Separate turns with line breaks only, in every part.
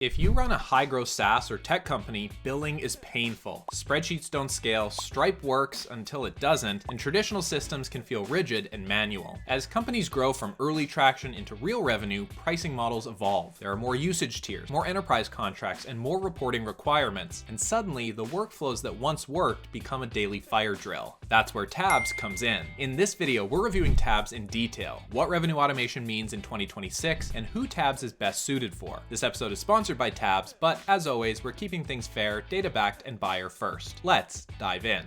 If you run a high-growth SaaS or tech company, billing is painful. Spreadsheets don't scale, Stripe works until it doesn't, and traditional systems can feel rigid and manual. As companies grow from early traction into real revenue, pricing models evolve. There are more usage tiers, more enterprise contracts, and more reporting requirements, and suddenly the workflows that once worked become a daily fire drill. That's where Tabs comes in. In this video, we're reviewing Tabs in detail, what revenue automation means in 2026, and who Tabs is best suited for. This episode is sponsored by Tabs, but as always, we're keeping things fair, data-backed, and buyer first. Let's dive in.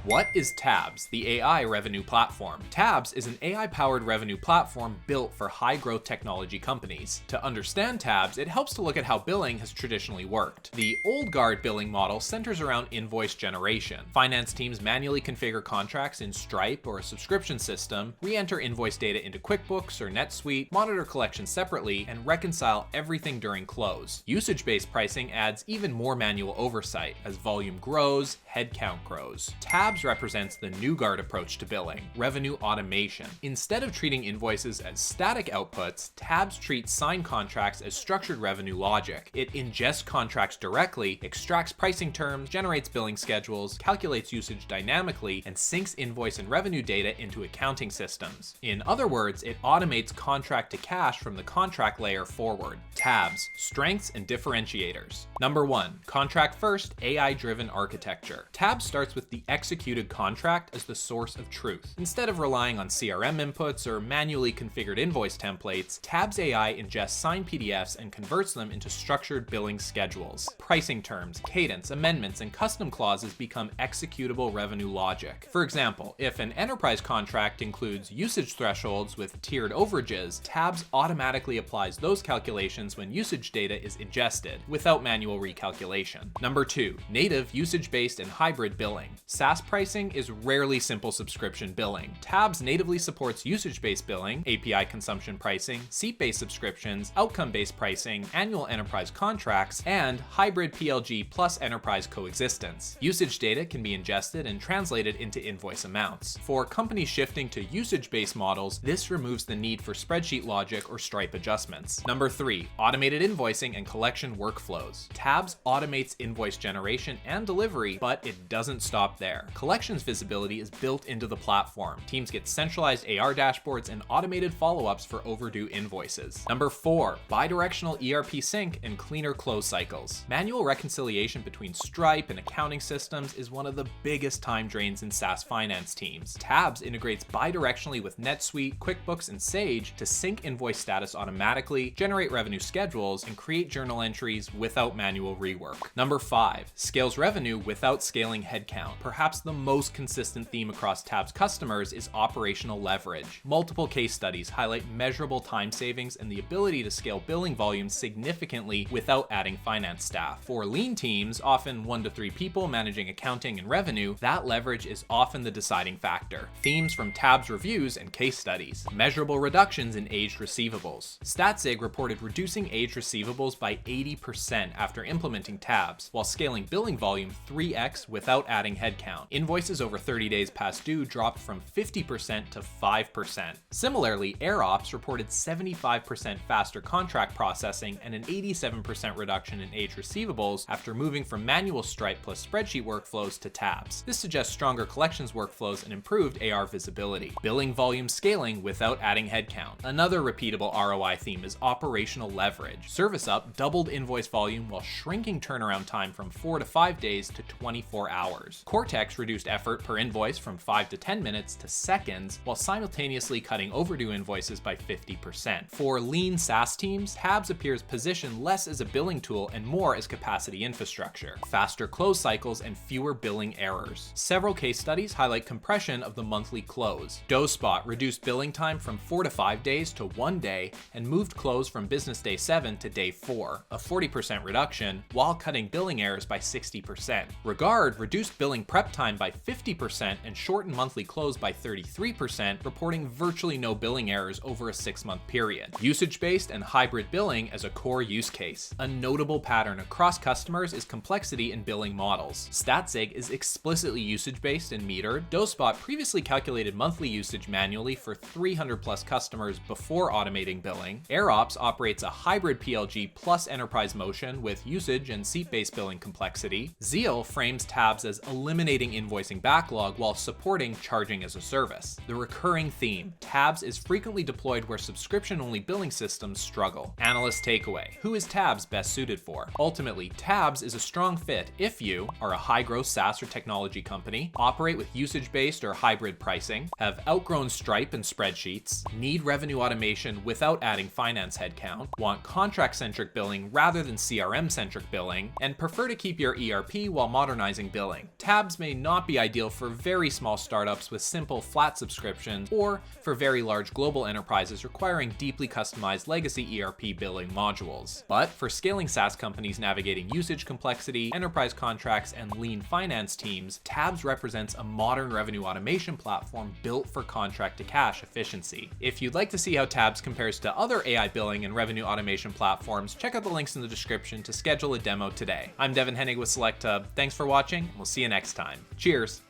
What is Tabs, the AI revenue platform? Tabs is an AI-powered revenue platform built for high-growth technology companies. To understand Tabs, it helps to look at how billing has traditionally worked. The old guard billing model centers around invoice generation. Finance teams manually configure contracts in Stripe or a subscription system, re-enter invoice data into QuickBooks or NetSuite, monitor collections separately, and reconcile everything during close. Usage-based pricing adds even more manual oversight. As volume grows, headcount grows. Tabs represents the new guard approach to billing, revenue automation. Instead of treating invoices as static outputs, Tabs treats signed contracts as structured revenue logic. It ingests contracts directly, extracts pricing terms, generates billing schedules, calculates usage dynamically, and syncs invoice and revenue data into accounting systems. In other words, it automates contract to cash from the contract layer forward. Tabs, strengths and differentiators. Number 1, contract first, AI-driven architecture. Tabs starts with the executed contract as the source of truth. Instead of relying on CRM inputs or manually configured invoice templates, Tabs AI ingests signed PDFs and converts them into structured billing schedules. Pricing terms, cadence, amendments, and custom clauses become executable revenue logic. For example, if an enterprise contract includes usage thresholds with tiered overages, Tabs automatically applies those calculations when usage data is ingested, without manual recalculation. Number 2, native usage-based and hybrid billing. SaaS pricing is rarely simple subscription billing. Tabs natively supports usage-based billing, API consumption pricing, seat-based subscriptions, outcome-based pricing, annual enterprise contracts, and hybrid PLG plus enterprise coexistence. Usage data can be ingested and translated into invoice amounts. For companies shifting to usage-based models, this removes the need for spreadsheet logic or Stripe adjustments. Number 3, automated invoicing and collection workflows. Tabs automates invoice generation and delivery, but it doesn't stop there. Collections visibility is built into the platform. Teams get centralized AR dashboards and automated follow-ups for overdue invoices. Number 4, bi-directional ERP sync and cleaner close cycles. Manual reconciliation between Stripe and accounting systems is one of the biggest time drains in SaaS finance teams. Tabs integrates bi-directionally with NetSuite, QuickBooks, and Sage to sync invoice status automatically, generate revenue schedules, and create journal entries without manual rework. Number 5, scales revenue without scaling headcount. Perhaps the most consistent theme across Tabs customers is operational leverage. Multiple case studies highlight measurable time savings and the ability to scale billing volumes significantly without adding finance staff. For lean teams, often 1 to 3 people managing accounting and revenue, that leverage is often the deciding factor. Themes from Tabs reviews and case studies. Measurable reductions in aged receivables. StatSig reported reducing aged receivables by 80% after implementing Tabs, while scaling billing volume 3x without adding headcount. Invoices over 30 days past due dropped from 50% to 5%. Similarly, AirOps reported 75% faster contract processing and an 87% reduction in aged receivables after moving from manual Stripe plus spreadsheet workflows to Tabs. This suggests stronger collections workflows and improved AR visibility. Billing volume scaling without adding headcount. Another repeatable ROI theme is operational leverage. ServiceUp doubled invoice volume while shrinking turnaround time from 4 to 5 days to 24 hours. Cortex reduced effort per invoice from 5 to 10 minutes to seconds, while simultaneously cutting overdue invoices by 50%. For lean SaaS teams, Tabs appears positioned less as a billing tool and more as capacity infrastructure. Faster close cycles and fewer billing errors. Several case studies highlight compression of the monthly close. DoSpot reduced billing time from 4 to 5 days to 1 day and moved close from business day 7 to day 4, a 40% reduction, while cutting billing errors by 60%. Regard reduced billing prep time by 50% and shorten monthly close by 33%, reporting virtually no billing errors over a 6-month period. Usage-based and hybrid billing as a core use case. A notable pattern across customers is complexity in billing models. StatZig is explicitly usage-based and metered. DoSpot previously calculated monthly usage manually for 300 plus customers before automating billing. AirOps operates a hybrid PLG plus enterprise motion with usage and seat-based billing complexity. Zeal frames tabs as eliminating invoicing backlog while supporting charging as a service. The recurring theme: tabs is frequently deployed where subscription-only billing systems struggle. Analyst takeaway: who is tabs best suited for? Ultimately, tabs is a strong fit if you are a high-growth SaaS or technology company, operate with usage-based or hybrid pricing, have outgrown Stripe and Spreadsheets, need revenue automation without adding finance headcount, want contract-centric billing rather than CRM-centric billing, and prefer to keep your ERP while modernizing billing. Tabs may not be ideal for very small startups with simple flat subscriptions, or for very large global enterprises requiring deeply customized legacy ERP billing modules. But for scaling SaaS companies navigating usage complexity, enterprise contracts, and lean finance teams, Tabs represents a modern revenue automation platform built for contract-to-cash efficiency. If you'd like to see how Tabs compares to other AI billing and revenue automation platforms, check out the links in the description to schedule a demo today. I'm Devin Hennig with SelectHub. Thanks for watching, and we'll see you next time. Cheers!